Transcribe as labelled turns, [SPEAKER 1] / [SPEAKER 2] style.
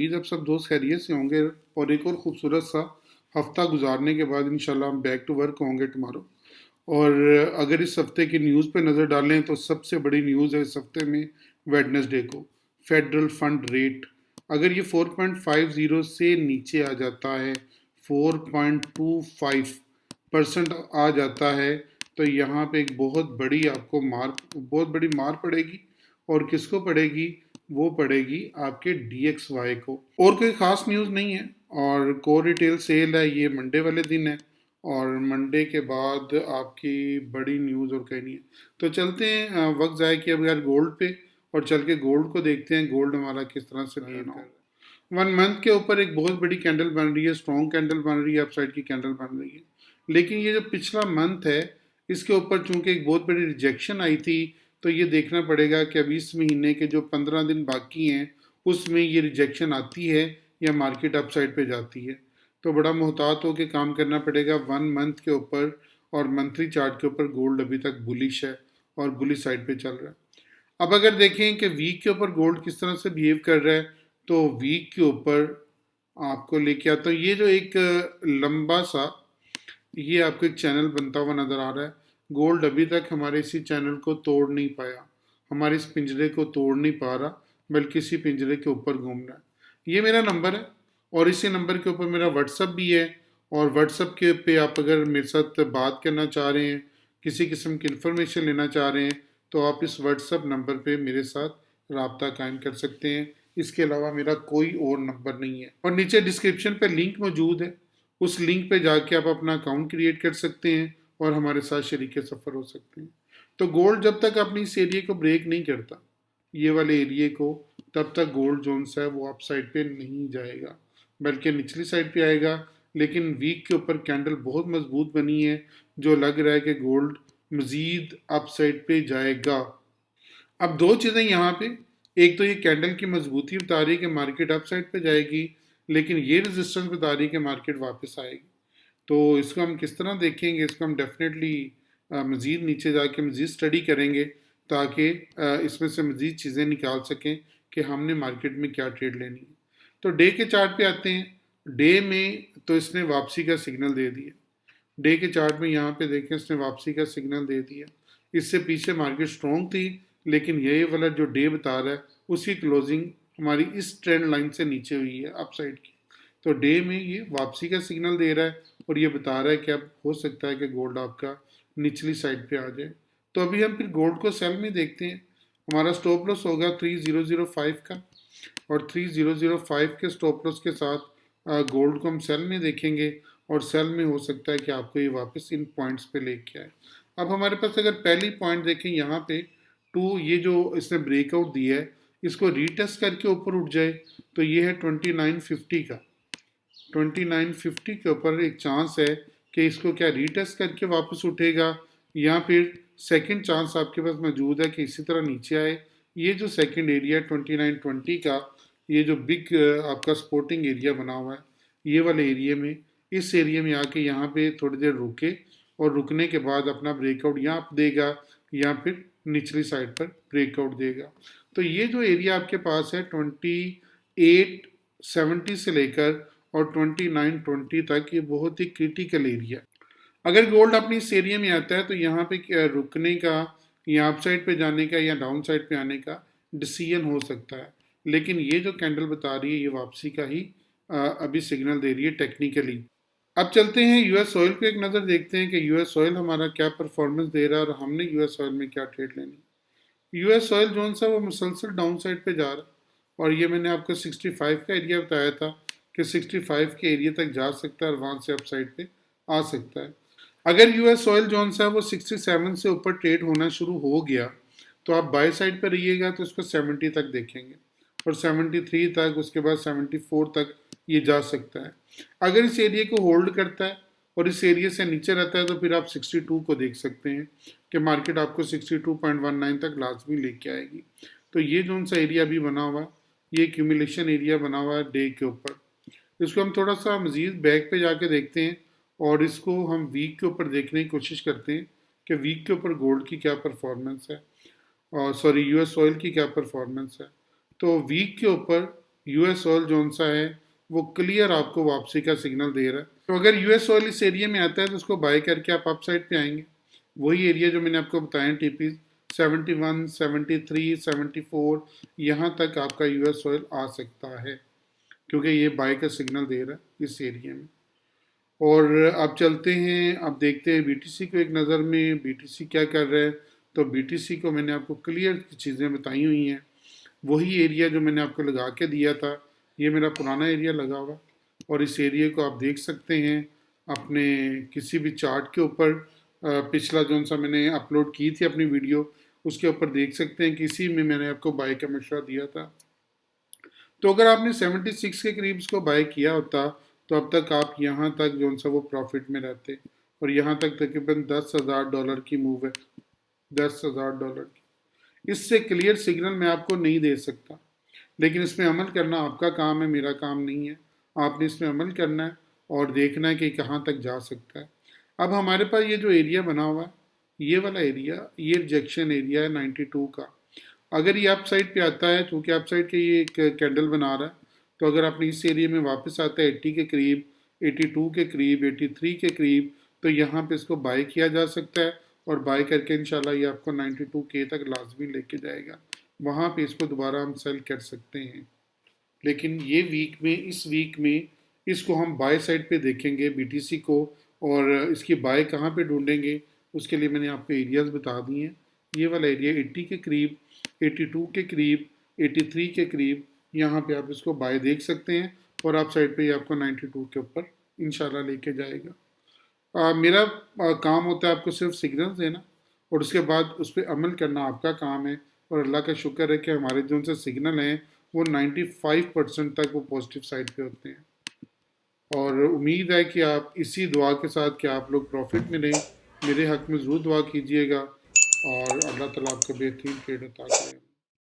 [SPEAKER 1] उम्मीद आप सब दोस्त खैरियत से होंगे और एक और खूबसूरत सा हफ्ता गुजारने के बाद इंशाल्लाह हम बैक टू वर्क होंगे टुमारो। और अगर इस हफ्ते की न्यूज़ पे नज़र डालें तो सबसे बड़ी न्यूज़ है इस हफ्ते में वेडनेसडे को फेडरल फंड रेट अगर ये 4.50 से नीचे आ जाता है, 4.25% आ जाता है, तो यहाँ पे एक बहुत बड़ी मार पड़ेगी। और किसको पड़ेगी? वो पड़ेगी आपके DXY को। और कोई ख़ास न्यूज़ नहीं है। और कोर रिटेल सेल है, ये मंडे वाले दिन है। और मंडे के बाद आपकी बड़ी न्यूज़ और कहीं नहीं है। तो चलते हैं वक्त ज़ाय किए बगैर गोल्ड पे और चल के गोल्ड को देखते हैं, गोल्ड हमारा किस तरह से बिहेव कर रहा है। 1 मंथ के ऊपर एक बहुत बड़ी कैंडल बन रही है, स्ट्रॉन्ग कैंडल बन रही है, अपसाइड की कैंडल बन रही है। लेकिन ये जो पिछला मंथ है, इसके ऊपर चूंकि एक बहुत बड़ी रिजेक्शन आई थी, तो ये देखना पड़ेगा कि अभी इस महीने के जो 15 दिन बाकी हैं उसमें ये रिजेक्शन आती है या मार्केट अपसाइड पे जाती है। तो बड़ा मोहतात होकर काम करना पड़ेगा 1 मंथ के ऊपर। और मंथली चार्ट के ऊपर गोल्ड अभी तक बुलिश है और बुलिश साइड पे चल रहा है। अब अगर देखें कि वीक के ऊपर गोल्ड किस तरह से बिहेव कर रहा है, तो वीक के ऊपर आपको लेके आता हूँ। ये जो एक लंबा सा ये आपको एक चैनल बनता हुआ नज़र आ रहा है। गोल्ड अभी तक हमारे इसी चैनल को तोड़ नहीं पाया, हमारे इस पिंजरे को तोड़ नहीं पा रहा, बल्कि इसी पिंजरे के ऊपर घूम रहा है। ये मेरा नंबर है और इसी नंबर के ऊपर मेरा व्हाट्सअप भी है। और व्हाट्सअप के पे आप अगर मेरे साथ बात करना चाह रहे हैं, किसी किस्म की इंफॉर्मेशन लेना चाह रहे हैं, तो आप इस व्हाट्सअप नंबर पे मेरे साथ रबता कायम कर सकते हैं। इसके अलावा मेरा कोई और नंबर नहीं है। और नीचे डिस्क्रिप्शन पे लिंक मौजूद है, उस लिंक पे जाके आप अपना अकाउंट क्रिएट कर सकते हैं और हमारे साथ शरीक सफ़र हो सकते हैं। तो गोल्ड जब तक अपनी इस एरिया को ब्रेक नहीं करता, ये वाले एरिए को, तब तक गोल्ड जोन सा है वो अप साइड पे नहीं जाएगा, बल्कि निचली साइड पे आएगा। लेकिन वीक के ऊपर कैंडल बहुत मजबूत बनी है, जो लग रहा है कि गोल्ड मजीद अप साइड पे जाएगा। अब दो चीज़ें यहाँ पे, एक तो ये कैंडल की मजबूती बता रही है कि मार्केट अप साइड पे जाएगी, लेकिन ये रेजिस्टेंस बता रही है कि मार्केट वापस आएगी। तो इसको हम किस तरह देखेंगे? इसको हम डेफिनेटली मज़ीद नीचे जाके मज़ीद स्टडी करेंगे, ताकि इसमें से मज़ीद चीज़ें निकाल सकें कि हमने मार्केट में क्या ट्रेड लेनी है। तो डे के चार्ट पे आते हैं। डे में तो इसने वापसी का सिग्नल दे दिया। डे के चार्ट में यहाँ पे देखें, इसने वापसी का सिग्नल दे दिया। इससे पीछे मार्केट स्ट्रॉन्ग थी, लेकिन ये वाला जो डे बता रहा है उसकी क्लोजिंग हमारी इस ट्रेंड लाइन से नीचे हुई है अपसाइड की। तो डे में ये वापसी का सिग्नल दे रहा है और ये बता रहा है कि अब हो सकता है कि गोल्ड आपका निचली साइड पे आ जाए। तो अभी हम फिर गोल्ड को सेल में देखते हैं। हमारा स्टॉप लॉस होगा 3005 का, और 3005 के स्टॉप लॉस के साथ गोल्ड को हम सेल में देखेंगे। और सेल में हो सकता है कि आपको ये वापस इन पॉइंट्स पे लेके आए। अब हमारे पास अगर पहली पॉइंट देखें यहाँ पे टू, ये जो इसने ब्रेकआउट दिया है, इसको रीटेस्ट करके ऊपर उठ जाए, तो ये है 2950 का। 2950 के ऊपर एक चांस है कि इसको क्या रीटेस्ट करके वापस उठेगा, या फिर सेकंड चांस आपके पास मौजूद है कि इसी तरह नीचे आए। ये जो सेकंड एरिया है 2920 का, ये जो बिग आपका सपोर्टिंग एरिया बना हुआ है, ये वाले एरिया में, इस एरिया में आके यहाँ पे थोड़ी देर रुके और रुकने के बाद अपना ब्रेकआउट यहाँ देगा, या फिर निचली साइड पर ब्रेकआउट देगा। तो ये जो एरिया आपके पास है 2870 से लेकर और 2920 तक, ये बहुत ही क्रिटिकल एरिया। अगर गोल्ड अपनी इस एरिया में आता है तो यहाँ पे रुकने का, या अप साइड पे जाने का, या डाउन साइड पे आने का डिसीजन हो सकता है। लेकिन ये जो कैंडल बता रही है, ये वापसी का ही अभी सिग्नल दे रही है टेक्निकली। अब चलते हैं यूएस ऑयल को एक नज़र देखते हैं कि यूएस ऑयल हमारा क्या परफॉर्मेंस दे रहा है और हमने यूएस ऑयल में क्या ट्रेड लेनी है। यूएस ऑयल जोन सा वो मुसलसल डाउन साइड पे जा रहा है, और ये मैंने आपको 65 का एरिया बताया था कि 65 के एरिया तक जा सकता है और वहाँ से अप साइड पे आ सकता है। अगर यूएस ऑयल जोन सा वो 67 से ऊपर ट्रेड होना शुरू हो गया, तो आप बाय साइड पर रहिएगा, तो इसको 70 तक देखेंगे और 73 तक, उसके बाद 74 तक ये जा सकता है। अगर इस एरिया को होल्ड करता है और इस एरिया से नीचे रहता है, तो फिर आप 62 को देख सकते हैं कि मार्केट आपको 62.19 तक लाजमी लेके आएगी। तो ये जो सा एरिया अभी बना हुआ है, ये एक्यूमुलेशन एरिया बना हुआ है डे के ऊपर। इसको हम थोड़ा सा मजीद बैक पे जाके देखते हैं और इसको हम वीक के ऊपर देखने की कोशिश करते हैं कि वीक के ऊपर गोल्ड की क्या परफॉर्मेंस है, और सॉरी यूएस ऑयल की क्या परफॉर्मेंस है। तो वीक के ऊपर यूएस ऑयल जौन सा है वो क्लियर आपको वापसी का सिग्नल दे रहा है। तो अगर यूएस ऑयल इस एरिया में आता है तो उसको बाय करके आप अप साइड पे आएंगे। वही एरिया जो मैंने आपको बताया टीपी 71, 73, 74 यहाँ तक आपका यूएस ऑयल आ सकता है, क्योंकि ये बाय का सिग्नल दे रहा है इस एरिया में। और अब चलते हैं, अब देखते हैं बीटीसी को एक नज़र में, बीटीसी क्या कर रहा है। तो बीटीसी को मैंने आपको क्लियर चीज़ें बताई हुई हैं। वही एरिया जो मैंने आपको लगा के दिया था, ये मेरा पुराना एरिया लगा हुआ, और इस एरिया को आप देख सकते हैं अपने किसी भी चार्ट के ऊपर। पिछला जो सा मैंने अपलोड की थी अपनी वीडियो, उसके ऊपर देख सकते हैं कि इसी में मैंने आपको बाय का मशवरा दिया था। तो अगर आपने 76 के करीब इसको बाय किया होता तो अब तक आप यहाँ तक जो सा वो प्रॉफिट में रहते, और यहाँ तक तकरीबन $10,000 की मूव है, $10,000 की। इससे क्लियर सिग्नल मैं आपको नहीं दे सकता, लेकिन इसमें अमल करना आपका काम है, मेरा काम नहीं है। आपने इसमें अमल करना है और देखना है कि कहाँ तक जा सकता है। अब हमारे पास ये जो एरिया बना हुआ है, ये वाला एरिया, ये रिजेक्शन एरिया है 92 का। अगर ये अप साइड पे आता है, क्योंकि अप साइड के ये एक कैंडल बना रहा है, तो अगर आपने इस एरिया में वापस आता है 80 के करीब, 82 के करीब, 83 के करीब, तो यहाँ पे इसको बाय किया जा सकता है, और बाय करके इंशाल्लाह ये आपको 92K तक लाजमी लेके जाएगा। वहाँ पे इसको दोबारा हम सेल कर सकते हैं। लेकिन ये वीक में, इस वीक में इसको हम बाय साइड पे देखेंगे बीटीसी को, और इसकी बाय कहाँ पे ढूंढेंगे उसके लिए मैंने आपको एरियाज बता दिए हैं। ये वाला एरिया 80 के करीब, 82 के करीब, 83 के करीब, यहाँ पे आप इसको बाय देख सकते हैं, और आप साइड पे ये आपको 92 के ऊपर इंशाल्लाह लेके जाएगा। मेरा काम होता है आपको सिर्फ सिग्नल देना, और उसके बाद उस पर अमल करना आपका काम है। और अल्लाह का शुक्र है कि हमारे जो उनसे सिग्नल हैं वो 95% तक वो पॉजिटिव साइड पे होते हैं। और उम्मीद है कि आप इसी दुआ के साथ कि आप लोग प्रॉफिट में रहें, मेरे हक़ में ज़रूर दुआ कीजिएगा, और अल्लाह ताला आपको बेहतरीन ट्रेड अता करें।